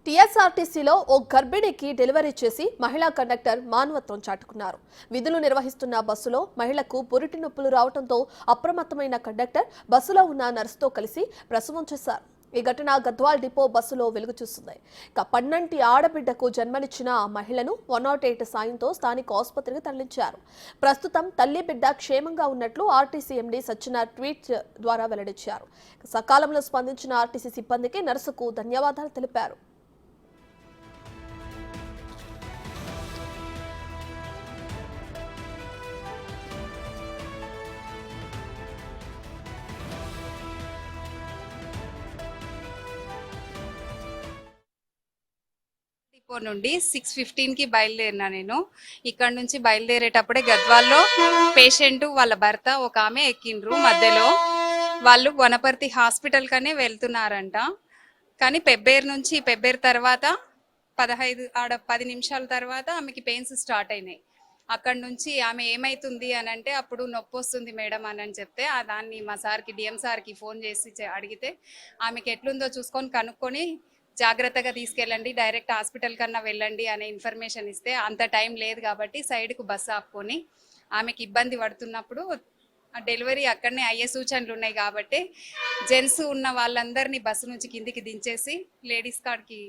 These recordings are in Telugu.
టీఎస్ఆర్టీసీలో ఓ గర్భిణికి డెలివరీ చేసి మహిళా కండక్టర్ మానవత్వం చాటుకున్నారు. విధులు నిర్వహిస్తున్న బస్సులో మహిళకు పురిటి నొప్పులు రావడంతో అప్రమత్తమైన కండక్టర్ బస్సులో ఉన్న నర్సుతో కలిసి ప్రసవం చేశారు. ఈ ఘటన గద్వాల్ డిపో బస్సులో వెలుగు చూస్తుంది. పన్నంటి ఆడబిడ్డకు జన్మనిచ్చిన ఆ మహిళను 108 సాయంతో స్థానిక ఆసుపత్రికి తరలించారు. ప్రస్తుతం తల్లి బిడ్డ క్షేమంగా ఉన్నట్లు ఆర్టీసీ ఎండీ సత్యనారాయణ ట్వీట్ ద్వారా వెల్లడించారు. సకాలంలో స్పందించిన ఆర్టీసీ సిబ్బందికి నర్సుకు ధన్యవాదాలు తెలిపారు. డిపో నుండి 6:15కి బయలుదేరినా. నేను ఇక్కడ నుంచి బయలుదేరేటప్పుడే గద్వాల్లో పేషెంట్ వాళ్ళ భర్త ఒక ఆమె ఎక్కిండ్రు. మధ్యలో వాళ్ళు వనపర్తి హాస్పిటల్ కనే వెళ్తున్నారంట. కానీ పెబ్బేరు తర్వాత 10 నిమిషాల తర్వాత ఆమెకి పెయిన్స్ స్టార్ట్ అయినాయి. అక్కడ నుంచి ఆమె ఏమైతుంది అని అంటే, అప్పుడు నొప్పి వస్తుంది మేడం అని చెప్తే దాన్ని మా సార్కి డిఎం సార్కి ఫోన్ చేసి అడిగితే ఆమెకి ఎట్లుందో చూసుకొని కనుక్కొని జాగ్రత్తగా తీసుకెళ్ళండి, డైరెక్ట్ హాస్పిటల్ కన్నా వెళ్ళండి అనే ఇన్ఫర్మేషన్ ఇస్తే అంత టైం లేదు కాబట్టి సైడ్కు బస్సు ఆపుకొని ఆమెకి ఇబ్బంది పడుతున్నప్పుడు డెలివరీ అక్కడనే అయ్యే సూచనలు ఉన్నాయి కాబట్టి జెంట్స్ ఉన్న వాళ్ళందరినీ బస్సు నుంచి కిందికి దించేసి లేడీస్ కార్డ్కి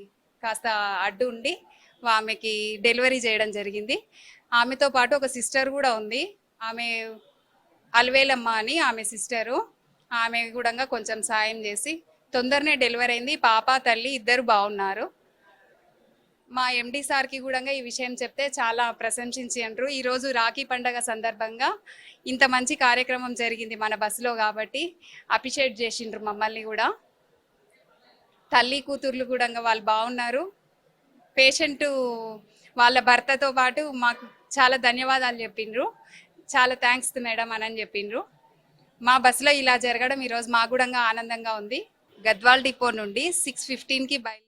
కాస్త అడ్డు ఉండి ఆమెకి డెలివరీ చేయడం జరిగింది. ఆమెతో పాటు ఒక సిస్టర్ కూడా ఉంది. ఆమె అల్వేలమ్మ అని ఆమె సిస్టరు. ఆమె కూడా కొంచెం సాయం చేసి తొందరనే డెలివరీ అయింది. పాప తల్లి ఇద్దరు బాగున్నారు. మా ఎండి సార్కి కూడా ఈ విషయం చెప్తే చాలా ప్రశంసించారు. ఈరోజు రాఖీ పండగ సందర్భంగా ఇంత మంచి కార్యక్రమం జరిగింది మన బస్సులో కాబట్టి అప్రిషియేట్ చేసిండ్రు మమ్మల్ని కూడా. తల్లి కూతుర్లు కూడా వాళ్ళు బాగున్నారు. పేషెంట్ వాళ్ళ భర్తతో పాటు మాకు చాలా ధన్యవాదాలు చెప్పిండ్రు. చాలా థ్యాంక్స్ మేడం అని చెప్పిండ్రు. మా బస్సులో ఇలా జరగడం ఈరోజు మాకు కూడా ఆనందంగా ఉంది. గద్వాల్ డిపో నుండి 6:15కి బయలుదేరిన.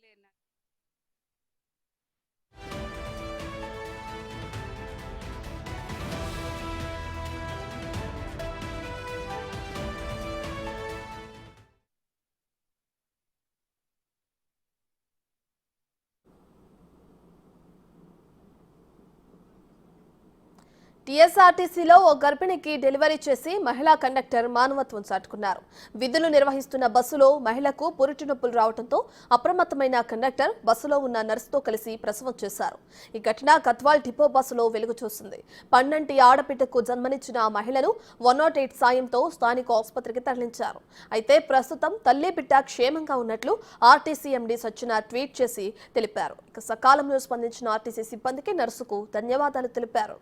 టీఎస్ఆర్టీసీలో ఓ గర్భిణికి డెలివరీ చేసి మహిళా కండక్టర్ మానవత్వం చాటుకున్నారు. విధులు నిర్వహిస్తున్న బస్సులో మహిళకు పురిటి నొప్పులు రావడంతో అప్రమత్తమైన కండక్టర్ బస్సులో ఉన్న నర్సుతో కలిసి ప్రసవం చేశారు. ఈ ఘటన గద్వాల్ డిపో బస్సులో వెలుగు చూసింది. పన్నంటి ఆడబిడ్డకు జన్మనిచ్చిన ఆ మహిళను 108 సాయంతో స్థానిక ఆసుపత్రికి తరలించారు. అయితే ప్రస్తుతం తల్లి బిడ్డ క్షేమంగా ఉన్నట్లు ఆర్టీసీ ఎండీ సత్యనారాయణ ట్వీట్ చేసి తెలిపారు. సకాలంలో స్పందించిన ఆర్టీసీ సిబ్బందికి నర్సుకు ధన్యవాదాలు తెలిపారు.